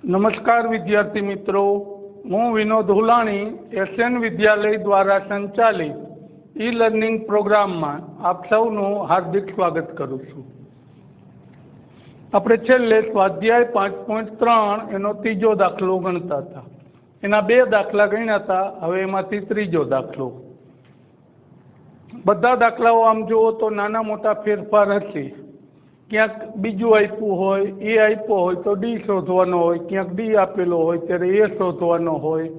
नमस्कार विद्यार्थी मित्रों, हूँ विनोद हुलाणी एसएन विद्यालय द्वारा संचालित ई लर्निंग प्रोग्राम में आप सौનું हार्दिक स्वागत करूँ छूँ। આપણે છેલ્લે સ્વાધ્યાય 5.3 એનો ત્રીજો દાખલો ગણતા હતા। એના બે દાખલા ગણ્યા હતા, હવે એમાંથી ત્રીજો દાખલો। બધા દાખલાઓ આમ જુઓ તો નાના મોટા ફેરફાર હશે। ક્યાંક બીજું આપ્યું હોય, એ આપ્યો હોય તો ડી શોધવાનો હોય, ક્યાંક ડી આપેલો હોય ત્યારે એ શોધવાનો હોય,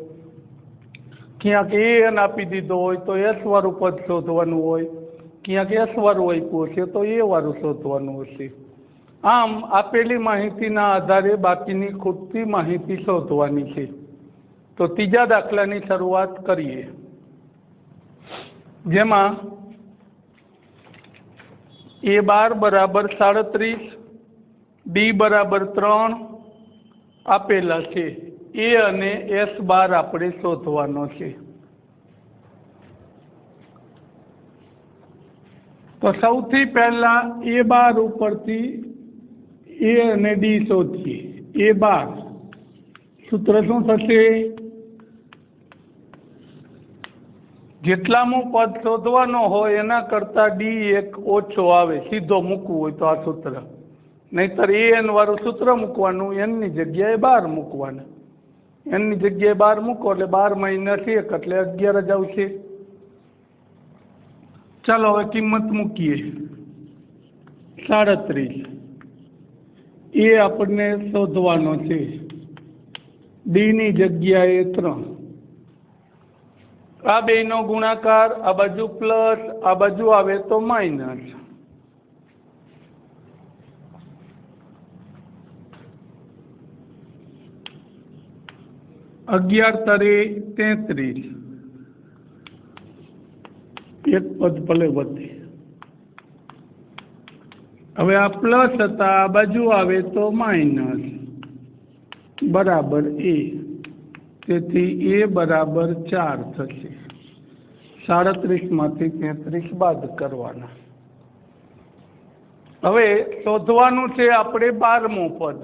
ક્યાંક એ એન આપી દીધો હોય તો એસ વાળું પદ શોધવાનું હોય, ક્યાંક એસ વાળું આપ્યું હશે તો એ વાળું શોધવાનું હશે। આમ આપેલી માહિતીના આધારે બાકીની ખૂટતી માહિતી શોધવાની છે। તો ત્રીજા દાખલાની શરૂઆત કરીએ, જેમાં A12 बराबर 37, D बराबर 3 आपेला छे। ए अने S12 आपणे शोधवानो छे। तो सौथी पहला A12 उपरथी ए अने डी शोधीए। A12 सूत्र शुं थशे? જેટલામું પદ શોધવાનો હોય એના કરતાં ડી એક ઓછો આવે, સીધો મૂકવું હોય તો આ સૂત્ર, નહીતર એ એન વાળું સૂત્ર મૂકવાનું, એનની જગ્યાએ 12 મૂકવાના। એનની જગ્યાએ 12 મૂકો એટલે 12 માઇનસ 1 એટલે 11 જ આવશે। ચાલો હવે કિંમત મૂકીએ। 37 એ આપણને શોધવાનો છે, ડીની જગ્યાએ 3। आ बेनो गुणाकार आ बाजू प्लस आ बाजू आवे तो माइनस। अगियार तरे 33, एक पद भले वधे। हवे आ प्लस हता, आ बाजू आवे तो माइनस बराबर ए, તેથી એ બરાબર 4 થશે। 37 માંથી 33 બાદ કરવાના। હવે શોધવાનું છે આપણે 12મું પદ।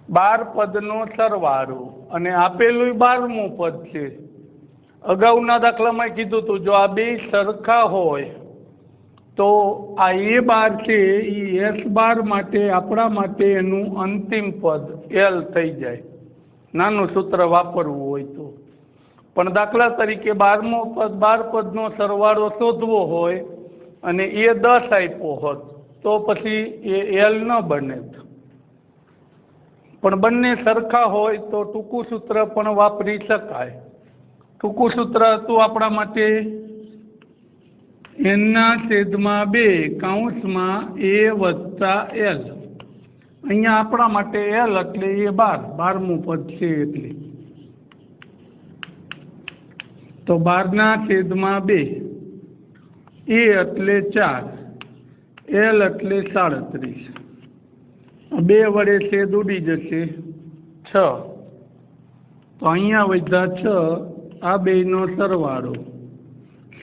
12 પદનો સરવાળો, અને આપેલું 12મું પદ છે। અગાઉના દાખલામાં કીધું હતું, જો આ બે સરખા હોય તો આ A12 છે એ S12 માટે, આપણા માટે એનું અંતિમ પદ L થઈ જાય, નાનું સૂત્ર વાપરવું હોય તો। પણ દાખલા તરીકે 12મું પદ, 12 પદનો સરવાળો શોધવો હોય અને એ 10 આપ્યો હોત તો પછી એ એલ ન બને। પણ બંને સરખા હોય તો ટૂંકું સૂત્ર પણ વાપરી શકાય। ટૂંકું સૂત્ર હતું આપણા માટે n/2 કૌંસમાં a વત્તા l। અહીંયા આપણા માટે એલ એટલે A12, 12મું પદ છે એટલે, તો 12/2, એ એટલે 4, એલ એટલે 37। 2 વડે છેદ ઉડી જશે, 6, તો અહીંયા વધ્યા 6, આ બેનો સરવાળો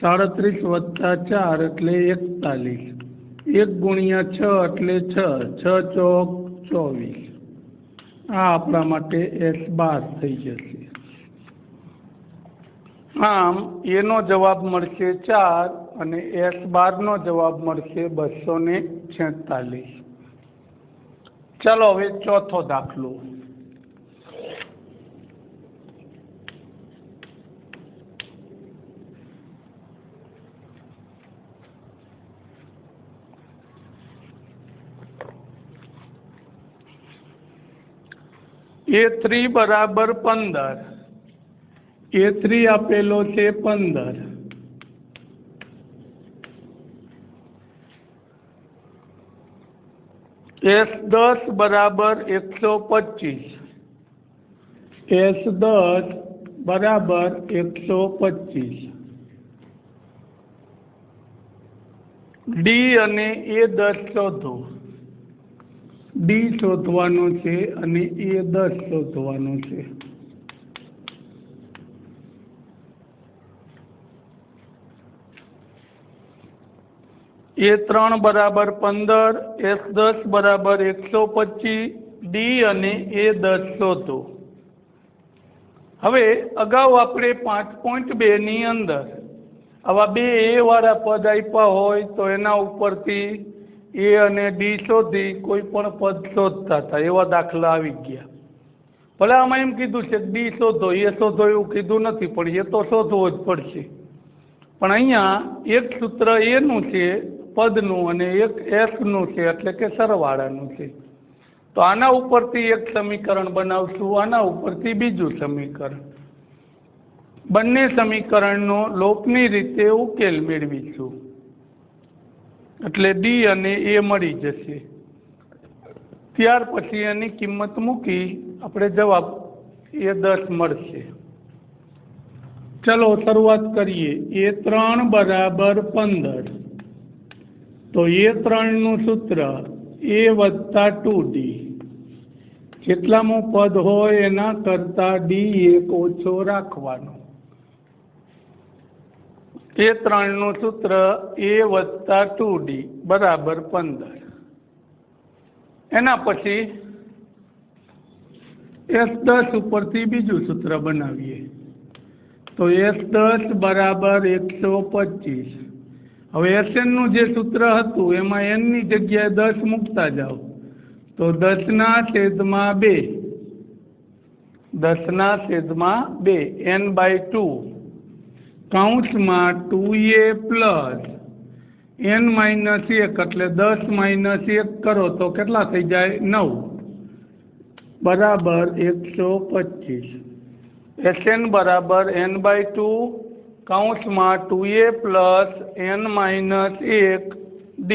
37 વત્તા 4 એટલે 41, 1 ગુણ્યા 6 એટલે 6, 6 ચોક 24। આ આપણા માટે S12 થઈ જશે। આમ એનો જવાબ મળશે 4 અને S12નો જવાબ મળશે 246। ચાલો હવે ચોથો દાખલો। A3 बराबर 15, A3 આપેલો છે 15, S10 बराबर 125, S10 बराबर 125, D અને A10 શોધો। ડી શોધવાનો છે અને A10 શોધવાનો છે। A3 बराबर 15, S10 बराबर 125, ડી અને એ 10 શોધો। હવે અગાઉ આપણે 5.2 ની અંદર આવા બે એ વાળા પદ આપ્યા હોય તો એના ઉપરથી એ અને ડી શોધી કોઈ પણ પદ શોધતા હતા, એવા દાખલા આવી ગયા। ભલે આમાં એમ કીધું છે કે ડી શોધો, એ શોધો એવું કીધું નથી, પણ એ તો શોધવો જ પડશે। પણ અહીંયા એક સૂત્ર એનું છે પદનું અને એક એસનું છે, એટલે કે સરવાળાનું છે। તો આના ઉપરથી એક સમીકરણ બનાવશું, આના ઉપરથી બીજું સમીકરણ, બંને સમીકરણનો લોપની રીતે ઉકેલ મેળવીશું, એટલે ડી અને એ મળી જશે। ત્યાર પછી એની કિંમત મૂકી આપણે જવાબ એ 10 મળશે। ચલો શરૂઆત કરીએ। A3 બરાબર 15, તો A3 નું સૂત્ર a વત્તા 2d, જેટલામું પદ હોય એના કરતા ડી 1 ઓછો રાખવાનો। A3 નું સૂત્ર a વત્તા 2d બરાબર 15। એના પછી S10 ઉપરથી બીજું સૂત્ર બનાવીએ, તો S10 બરાબર 125। હવે SN નું જે સૂત્ર હતું એમાં n ની જગ્યાએ 10 મૂકતા જાઓ, તો 10/2, 10/2 n/2 કૌંસમાં 2a પ્લસ n-1 એટલે 10 - 1 કરો તો કેટલા થઈ જાય? 9 બરાબર 125। SN બરાબર n/2 કૌંસમાં 2a પ્લસ n-1 d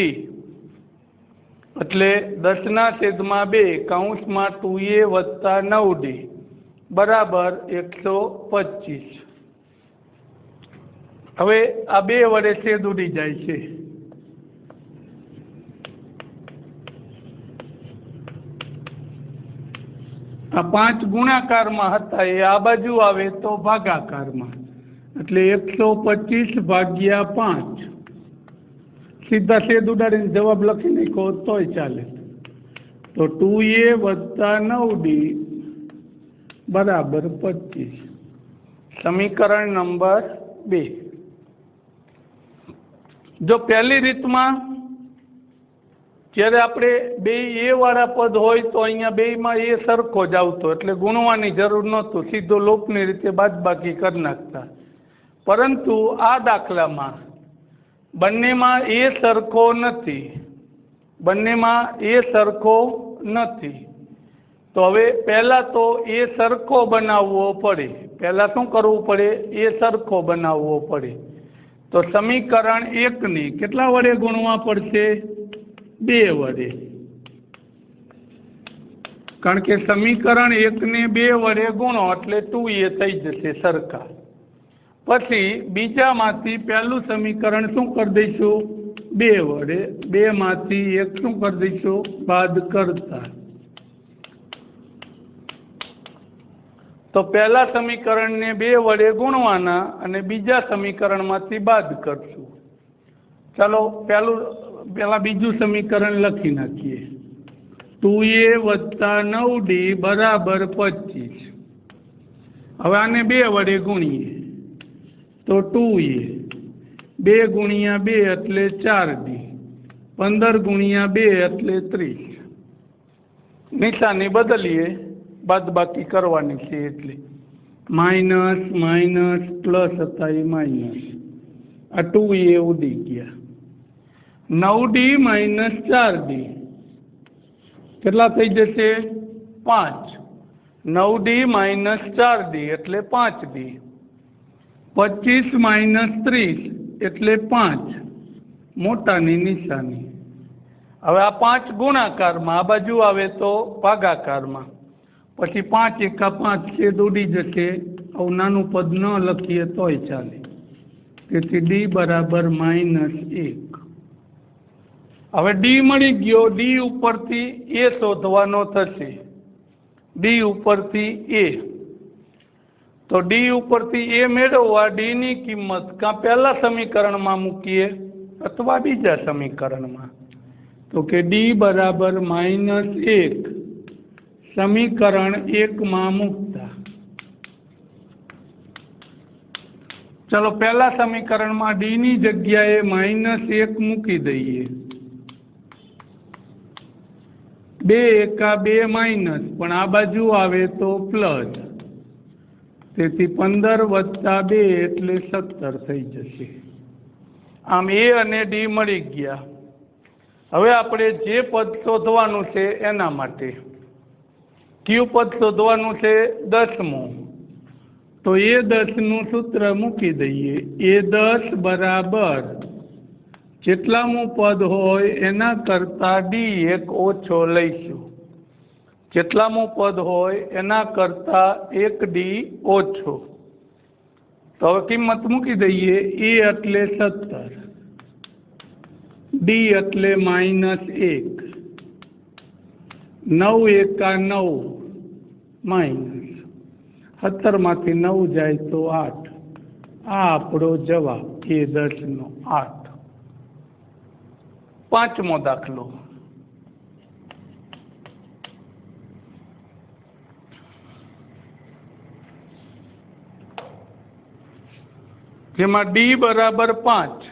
એટલે 10/2 કૌંસમાં 2a વત્તા 9d બરાબર 125। હવે આ બે વડે છેદ ઉડી જાય છે, આ 5 ગુણાકારમાં હતા એ આ બાજુ આવે તો ભાગાકારમાં, એટલે 125 ભાગ્યા 5, સીધા છેદ ઉડાડીને જવાબ લખી નાખો તોય ચાલે। તો 2a વત્તા 9d બરાબર 25, સમીકરણ નંબર 2। જો પહેલી રીતમાં જ્યારે આપણે બે એ વાળા પદ હોય તો અહીંયા બેમાં એ સરખો જ આવતો, એટલે ગુણવાની જરૂર નહોતું, સીધો લોપની રીતે બાદબાકી કરી નાખતા। પરંતુ આ દાખલામાં બંનેમાં એ સરખો નથી, બંનેમાં એ સરખો નથી, તો હવે પહેલાં તો એ સરખો બનાવવો પડે। પહેલાં શું કરવું પડે? એ સરખો બનાવવો પડે। તો સમીકરણ 1 ને કેટલા વડે ગુણવા પડશે? 2 વડે, કારણ કે સમીકરણ 1 ને 2 વડે ગુણો એટલે 2a થઈ જશે સરખા। પછી બીજામાંથી પહેલું સમીકરણ શું કરી દઈશું? 2 વડે, 2 માંથી 1 શું કરી દઈશું? બાદ કરતા। તો પહેલા સમીકરણને 2 વડે ગુણવાના અને બીજા સમીકરણમાંથી બાદ કરશું। ચાલો પહેલા બીજું સમીકરણ લખી નાખીએ, 2a વત્તા 9d બરાબર 25। હવે આને 2 વડે ગુણીએ તો 2a, 2 ગુણ્યા 2 એટલે 4d, 15 ગુણ્યા 2 એટલે 30। નિશાની બદલીએ, બાદબાકી કરવાની છે એટલે માઇનસ માઇનસ પ્લસ હતા એ માઇનસ, આ 2a ઉડી ગયા। 9d માઇનસ 4d કેટલા થઈ જશે? 5। 9d માઇનસ 4d એટલે 5d। 25 માઇનસ 30 એટલે 5, મોટાની નિશાની। હવે આ 5 ગુણાકારમાં, આ બાજુ આવે તો ભાગાકારમાં, પછી 5 × 5 છેદ ઉડી જશે, આવું નાનું પદ ન લખીએ તોય ચાલે। તેથી d બરાબર -1। હવે ડી મળી ગયો, ડી ઉપરથી એ શોધવાનો થશે, ડી ઉપરથી એ। તો ડી ઉપરથી એ મેળવવા ડીની કિંમત કાં પહેલા સમીકરણમાં મૂકીએ અથવા બીજા સમીકરણમાં, તો કે ડી બરાબર -1 समीकरण 1 में मूकता। चलो पहला समीकरण में डी नी जग्याए -1 मूकी दईए। 2 एका 2 माइनस पण आ बाजू आवे तो प्लस, तेथी 15 + 2 एटले 17 थई जशे। आम ए अने डी मळी गया। हवे आपणे जे पद शोधवानुं छे एना माटे क्यू पद शोधवानुं छे 10मुं, तो ए10 નું सूत्र मूकी दईए। ए10 बराबर जेटलामुं पद होय एना करता D1 ओछो लईशुं। जेटलामुं पद होय एना करता 1D ओछो। तो हवे किंमत मूकी दईए। ए एटले 17, D एटले -1, 9 एका 9 माइनस 17 मांथी 9 जाए तो 8। आ आपणो जवाब ए10 नो 8। पांचमो दाखलो। जेमां D बराबर 5,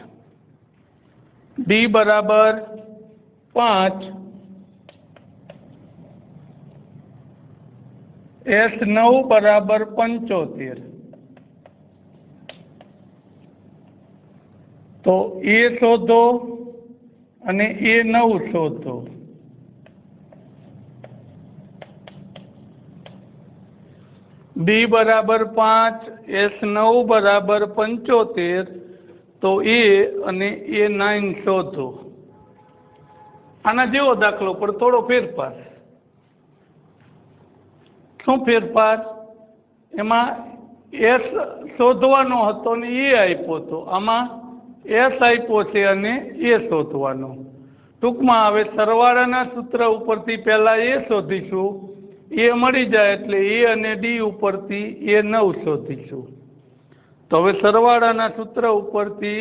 D बराबर 5, S9 बराबर 75, तो ए शोधो अने ए9 शोधो। D बराबर 5, S9 बराबर 75, तो ए अने ए9 शोधो। आना जेवो दाखलो पण थोड़ो फेरफार। शू फेरफार? एमां एस शोधवानो हतो ने ए आप्यो तो, आमां एस आप्यो छे अने ए शोधवानो। टूंकमां हवे सरवाळाना सूत्र उपरथी पहेला ए शोधीशुं, ए मळी जाय एटले ए अने डी उपरथी ए9 शोधीशुं। तो हवे सरवाळाना सूत्र उपरथी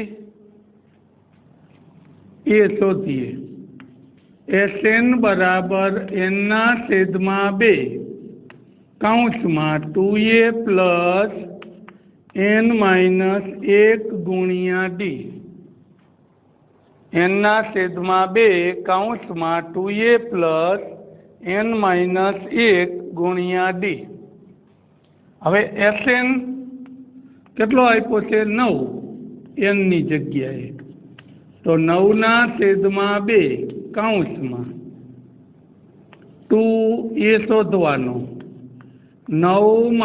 ए शोधीए। Sn बराबर n ना छेदमां 2 काउंसमां 2a plus n -1 गुणिया d। n ना छेदमां 2 काउंसमां 2a प्लस n -1 गुणिया d। हवे Sn केटलो आप्यो छे? 9 n नी जग्याए, तो 9 ना छेदमां 2 काउंसमां 2 ए शोधवानो, 9 -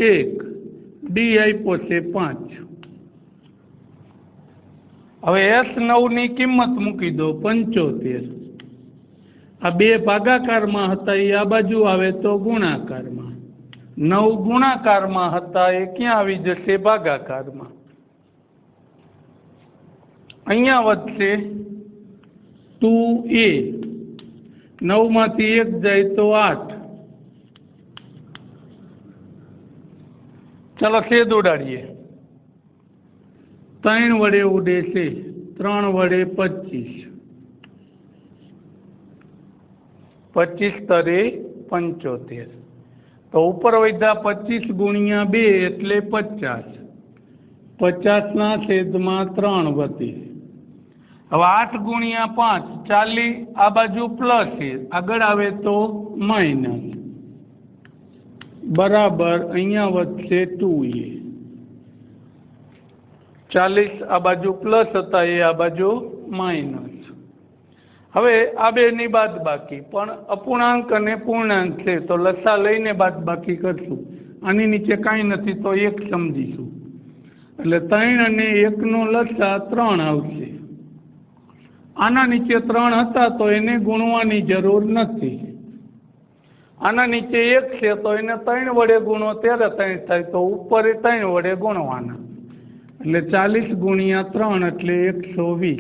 1 डी आप्यो छे 5। हवे S9 नी किंमत मूकी दो 75। आ 2 भागाकार में हता ए आ बाजू आवे तो गुणाकार में। 9 गुणाकार में हता ए क्यां आवी जशे? भागाकार में। अहींया वधशे 2a, 9 मांथी 1 जाए तो 8। चलो छेद उडाड़ीए। 3 वडे उडे छे, 3 वडे 25, 25 तरे 75। तो ऊपर वध्या 25 गुणिया 2 एटले 50, 50 ना छेदमां 3 वधे। हवे 8 गुणिया 5 40, आ बाजू प्लस है, आगळ आवे तो माइनस, बराबर अहींया वधशे 2a। 40 आ बाजू प्लस हता ए आ बाजू माइनस। हवे आ बेनी बादबाकी, पण अपूर्णांक अने पूर्णांक छे तो लसा लईने बादबाकी करशुं। आनी नीचे कांई नथी तो 1 समजीशुं, એટલે 3 અને 1 નો લસા 3 આવશે। આના નીચે 3 હતા તો એને ગુણવાની જરૂર નથી। આના નીચે 1 છે તો એને 3 વડે ગુણો ત્યારે 3 થાય, તો ઉપર 3 વડે ગુણવાના, એટલે 40 ગુણ્યા 3 એટલે 120।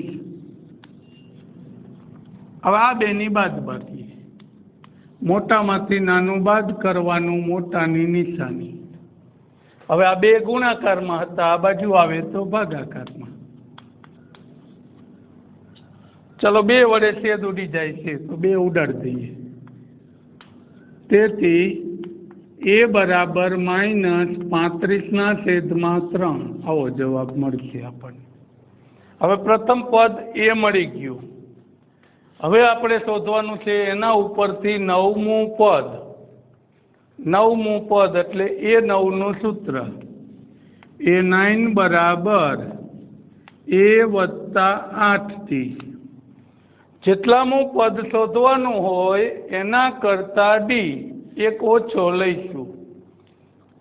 હવે આ બેની બાદબાકી, મોટામાંથી નાનું બાદ કરવાનું, મોટાની નિશાની। હવે આ 2 ગુણાકારમાં હતા, આ બાજુ આવે તો ભાગાકારમાં। चलो 2 वडे छेद उड़ी जाए छे तो 2 उडाड़ दईए। તેથી એ બરાબર -35/3 આવો જવાબ મળશે આપણને। હવે પ્રથમ પદ એ મળી ગયું। હવે આપણે શોધવાનું છે એના ઉપરથી નવમું પદ એટલે A9 નું સૂત્ર A9 બરાબર A+8 જેટલામું પદ શોધવાનું હોય એના કરતા ડી એક ઓછો લઈશું।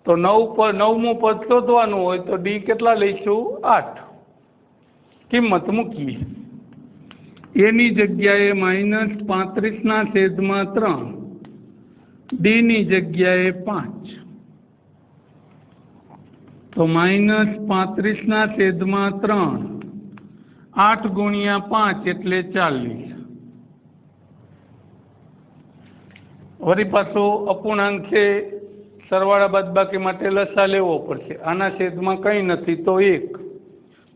તો નવમું પદ શોધવાનું હોય તો ડી કેટલા લઈશું? 8। કિંમત મૂકીએ। એની જગ્યાએ -35/3, ડીની જગ્યાએ 5, તો -35/3, 8 × 5 એટલે 40। વળી પાછો અપૂર્ણાંક છે, સરવાળા બાદબાકી માટે લસા લેવો પડશે। આના છેદમાં કંઈ નથી તો 1,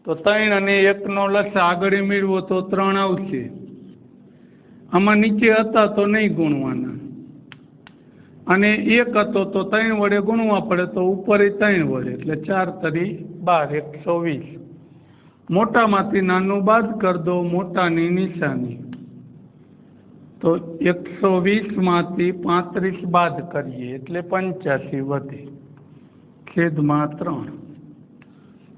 તો 3 અને 1 નો લસા આગળ મેળવો તો 3 આવશે। આમાં નીચે હતા તો નહીં ગુણવાના, અને 1 હતો તો 3 વડે ગુણવા પડે તો ઉપર 3 વડે, એટલે 4 તરી 12, 120। મોટામાંથી નાનું બાદ કરી દો, મોટાની નિશાની, તો 120 માંથી 35 બાદ કરીએ એટલે 85 વધે, છેદમાં 3।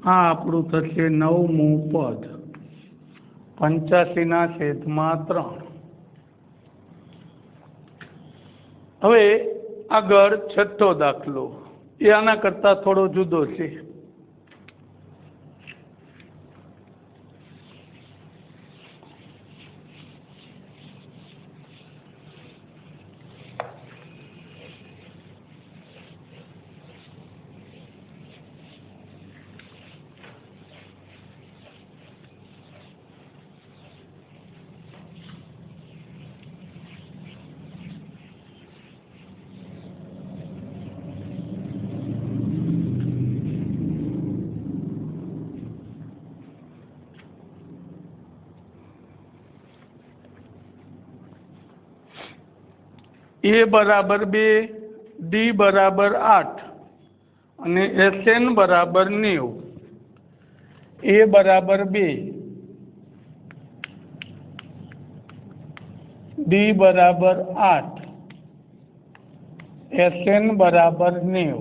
આ આપણું થશે નવમું પદ, 85/3। હવે આગળ છઠ્ઠો દાખલો, એ આના કરતાં થોડો જુદો છે। એ બરાબર 2, ડી બરાબર 8 અને SN બરાબર 90। એ બરાબર 2, ડી બરાબર 8, SN બરાબર 90।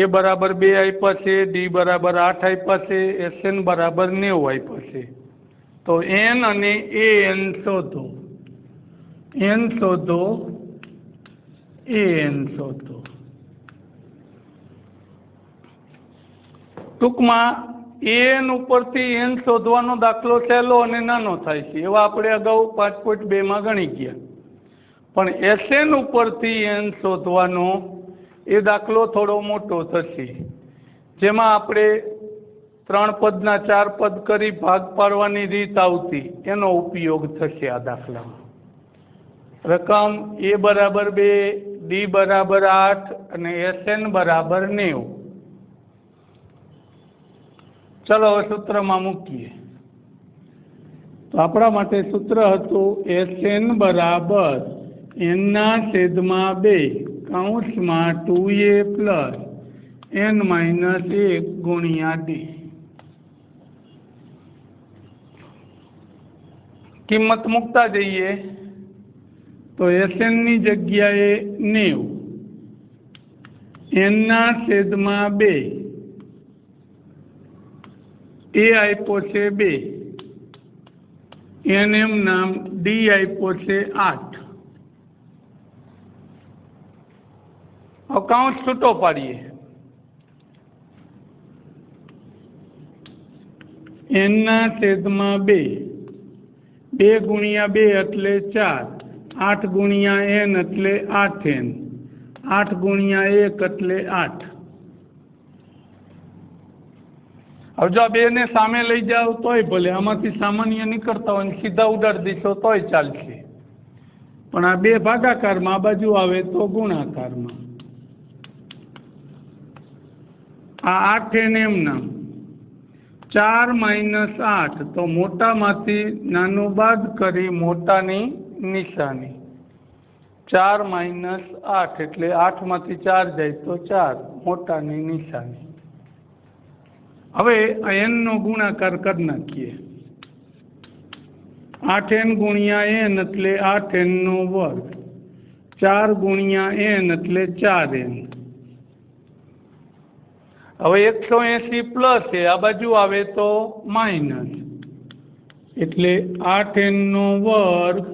એ બરાબર 2 આપ્યા છે, ડી બરાબર 8 આપ્યા છે, SN બરાબર 90 આપ્યા છે। તો N અને AN શોધો। N શોધો, AN શોધો। ટૂંકમાં AN ઉપરથી N શોધવાનો દાખલો સહેલો અને નાનો થાય છે, એવા આપણે અગાઉ 5.2 માં ગણી ગયા। પણ SN ઉપરથી N શોધવાનો એ દાખલો થોડો મોટો થશે, જેમાં આપણે 3 પદના 4 પદ કરી ભાગ પાડવાની રીત આવતી, એનો ઉપયોગ થશે આ દાખલામાં। રકમ એ બરાબર 2, ડી બરાબર 8 અને SN બરાબર 90। ચલો હવે સૂત્રમાં મૂકીએ। તો આપણા માટે સૂત્ર હતું SN બરાબર n/2 કૌંસમાં 2a પ્લસ n માઇનસ 1 ગુણ્યા d। કિંમત મૂકતા જઈએ તો SN ની જગ્યાએ 90, n/2, એ આપ્યો છે 2, n એમ નામ, ડી આપ્યો છે 8। હવે કૌંસ છૂટો પાડીએ। n/2, 2 ગુણ્યા 2 એટલે 4, 8 ગુણ્યા n એટલે 8n, 8 ગુણ્યા 1 એટલે 8। હવે જો આ 2 ને સામે લઈ જાઓ તોય ભલે, આમાંથી સામાન્ય નીકળતા હોય ને સીધા ઉડાડી દીશો તોય ચાલશે, પણ આ 2 ભાગાકારમાં આ બાજુ આવે તો ગુણાકારમાં। આ 8n એમ નામ, 4 માઇનસ 8, તો મોટામાંથી નાનું બાદ કરી મોટાની નિશાની, 4 - 8 એટલે 8 માંથી 4 જાય તો 4 મોટાની નિશાની। હવે આ n નો ગુણાકાર કરી નાખીએ। 8n × n એટલે 8n નો વર્ગ, 4 × n એટલે 4n। હવે 180 પ્લસ છે, આ બાજુ આવે તો માઇનસ, એટલે 8n નો વર્ગ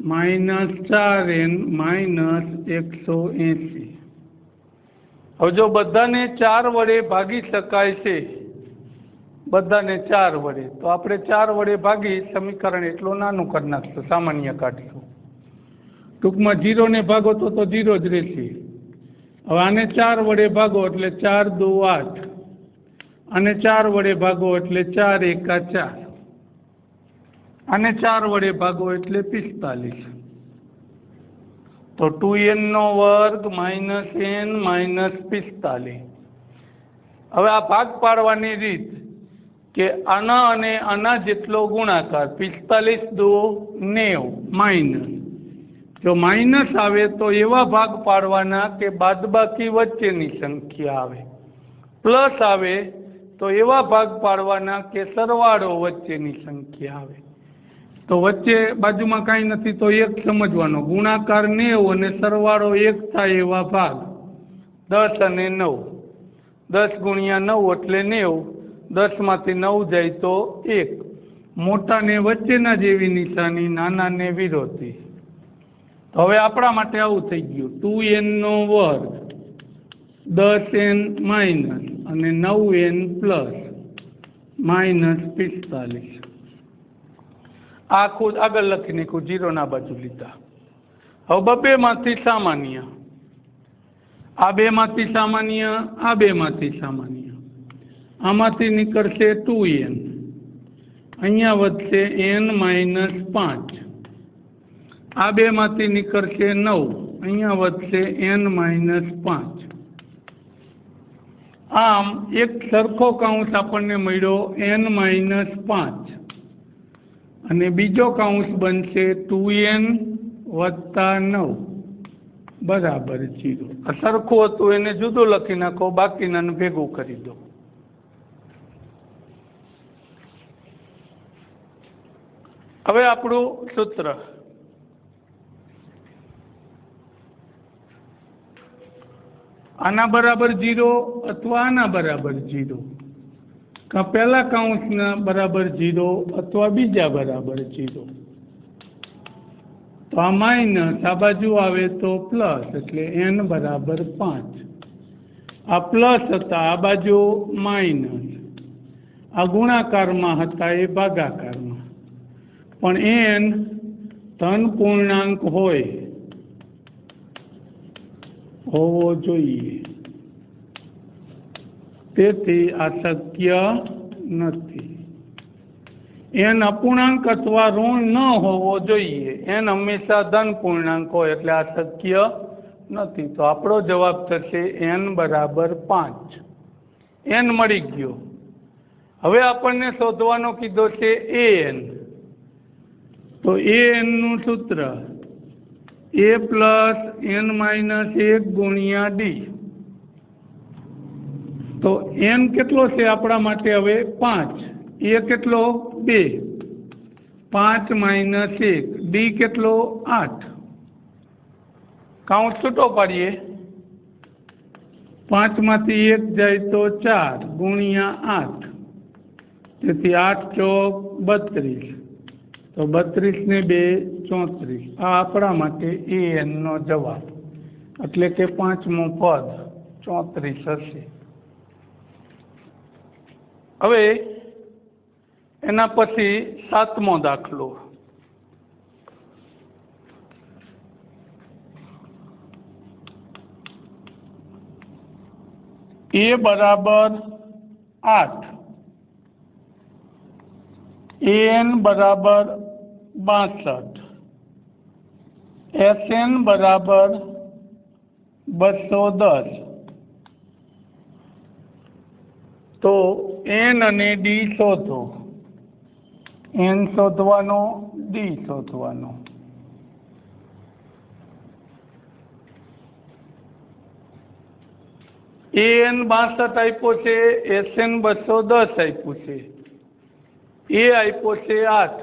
-4n -180। હવે જો બધાને 4 વડે ભાગી શકાય છે, બધાને 4 વડે, તો આપણે 4 વડે ભાગી સમીકરણ એટલું નાનું કરી નાખશું, સામાન્ય કાઢીશું। ટૂંકમાં 0 ને ભાગો તો 0 જ રહેશે। હવે આને 4 વડે ભાગો એટલે 4 × 2 = 8, આને 4 વડે ભાગો એટલે 4 × 1 = 4, આને 4 વડે ભાગો એટલે 45। તો 2n નો વર્ગ -n -45। હવે આ ભાગ પાડવાની રીત કે આના અને આના જેટલો ગુણાકાર, 45 × 2 = 90 માઇનસ, જો માઇનસ આવે તો એવા ભાગ પાડવાના કે બાદબાકી વચ્ચેની સંખ્યા આવે, પ્લસ આવે તો એવા ભાગ પાડવાના કે સરવાળો વચ્ચેની સંખ્યા આવે। તો વચ્ચે બાજુમાં કાંઈ નથી તો 1 સમજવાનો, ગુણાકાર 90 અને સરવાળો 1 થાય એવા ભાગ 10 અને 9, 10 × 9 એટલે 90, 10 માંથી 9 જાય તો 1, મોટાને વચ્ચેના જેવી નિશાની, નાનાને વિરોધી। તો હવે આપણા માટે આવું થઈ ગયું, 2n નો વર્ગ 10n માઇનસ અને 9n પ્લસ -45। આખું આગળ લખી નાખ્યું, 0 ના બાજુ લીધા। હવે 2 માંથી સામાન્ય, આ 2 માંથી સામાન્ય, આ 2 માંથી સામાન્ય, આમાંથી નીકળશે 2n, અહીંયા વધશે n - 5, આ 2 માંથી નીકળશે 9, અહીંયા વધશે n - 5। આમ એક સરખો કૌંસ આપણને મળ્યો n - 5 અને બીજો કૌંસ બનશે 2n + 9 બરાબર 0। આ સરખું હતું એને જુદું લખી નાખો, બાકીનાને ભેગું કરી દો। હવે આપણું સૂત્ર, આના બરાબર 0 અથવા આના બરાબર 0, કાં પહેલા કૌંસના બરાબર 0 અથવા બીજા બરાબર 0। તો આ માઇનસ, આ બાજુ આવે તો પ્લસ, એટલે n બરાબર 5। આ પ્લસ હતા, આ બાજુ માઇનસ, આ ગુણાકારમાં હતા એ ભાગાકારમાં, પણ n ધન પૂર્ણાંક હોવો જોઈએ, તેથી આ શક્ય નથી। n અપૂર્ણાંક અથવા ઋણ ન હોવો જોઈએ, n હંમેશા ધન પૂર્ણાંક હોય, એટલે આ શક્ય નથી। તો આપણો જવાબ થશે n બરાબર 5। n મળી ગયો। હવે આપણને શોધવાનો કીધો છે an, તો an નું સૂત્ર a + n - 1 × d। તો n કેટલો છે આપણા માટે હવે 5, a કેટલો 2, 5 - 1, d કેટલો 8, કાઉન્ટ છૂટો પાડીએ, 5 માંથી 1 જાય તો 4 × 8, તેથી 8 × 4 = 32, તો 32 ને 2 = 34। આ આપણા માટે an નો જવાબ, એટલે કે 5મું પદ 34 હશે। હવે એના પછી 7મો દાખલો, a બરાબર 8, an બરાબર 62, SN બરાબર 210। તો n અને d શોધો, n શોધવાનો, d શોધવાનો। AN 62 આપ્યો છે, SN 210 આપ્યું છે, A આપ્યો છે 8,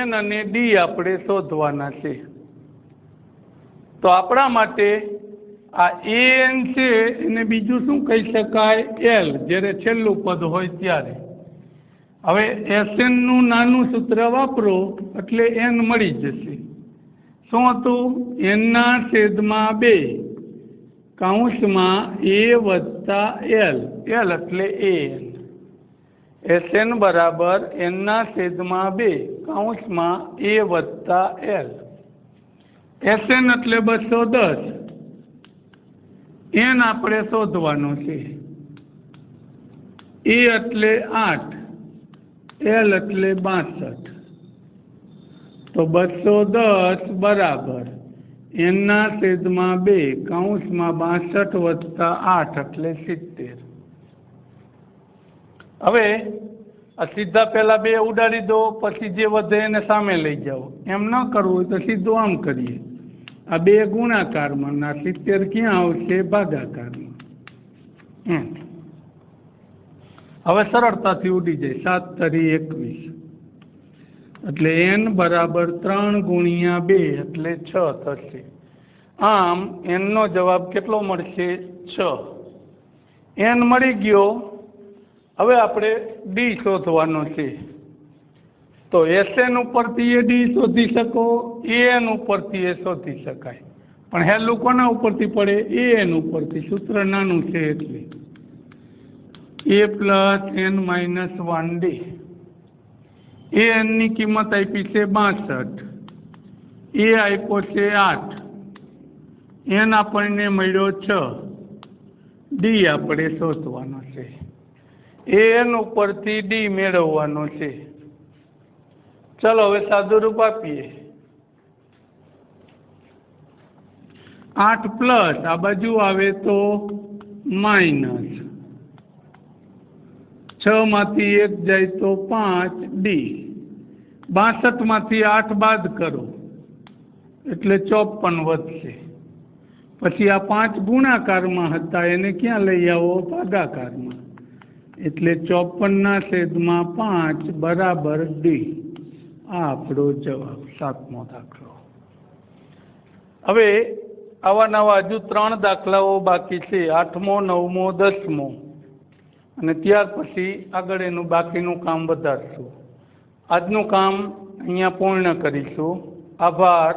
N અને D આપણે શોધવાના છે. તો આપણા માટે આ AN છે એને બીજું શું કહી શકાય? L, જ્યારે છેલ્લું પદ હોય ત્યારે. હવે SN નું નાનું સૂત્ર વાપરો એટલે N મળી જશે. શું હતું? N ના છેદમાં 2 કૌંસમાં A વત્તા L, L એટલે AN. SN બરાબર N ના છેદમાં 2 કૌંસમાં A વત્તા L. SN એટલે 210, N આપણે શોધવાનો છે. A એટલે 8, L એટલે 62. તો 210 બરાબર N ના છેદમાં 2 કૌંસમાં 62 વત્તા 8 એટલે 70. હવે આ સીધા પહેલા 2 ઉડાડી દો, પછી જે વધે એને સામે લઈ જાઓ. એમ ન કરવું હોય તો સીધું આમ કરીએ. આ 2 ગુણાકારમાં, ના 70 ક્યાં આવશે? ભાગાકારમાં. હવે સરળતાથી ઉડી જાય. 7 તરી 21 એટલે N બરાબર 3 ગુણ્યા 2 એટલે 6 થશે. આમ N નો જવાબ કેટલો મળશે? 6. N મળી ગયો. હવે આપણે D શોધવાનો છે. તો SN ઉપરથી એ D શોધી શકો, AN ઉપરથી એ શોધી શકાય. પણ હેલું કોના ઉપરથી પડે? AN ઉપરથી. સૂત્ર નાનું છે એટલે A plus N minus 1D. AN ની કિંમત આપી છે 62, A આપ્યો છે 8, N આપણને મળ્યો 6, D આપણે શોધવાનો છે. AN ઉપરથી D મેળવવાનો છે. ચલો હવે સાદુરૂપ આપીએ. 8 પ્લસ આ બાજુ આવે તો માઇનસ, 6 માંથી 1 જાય તો 5D. 62 માંથી 8 બાદ કરો એટલે 54 વધશે. પછી આ 5 ગુણાકારમાં હતા એને ક્યાં લઈ આવો? ભાગાકારમાં. એટલે 54 ના છેદમાં 5 બરાબર D. આ આપણો જવાબ, 7મો દાખલો. હવે આવા નવા હજુ 3 દાખલાઓ બાકી છે, 8મો, 9મો, 10મો, અને ત્યાર પછી આગળ એનું બાકીનું કામ વધારશું. આજનું કામ અહીંયા પૂર્ણ કરીશું. આભાર.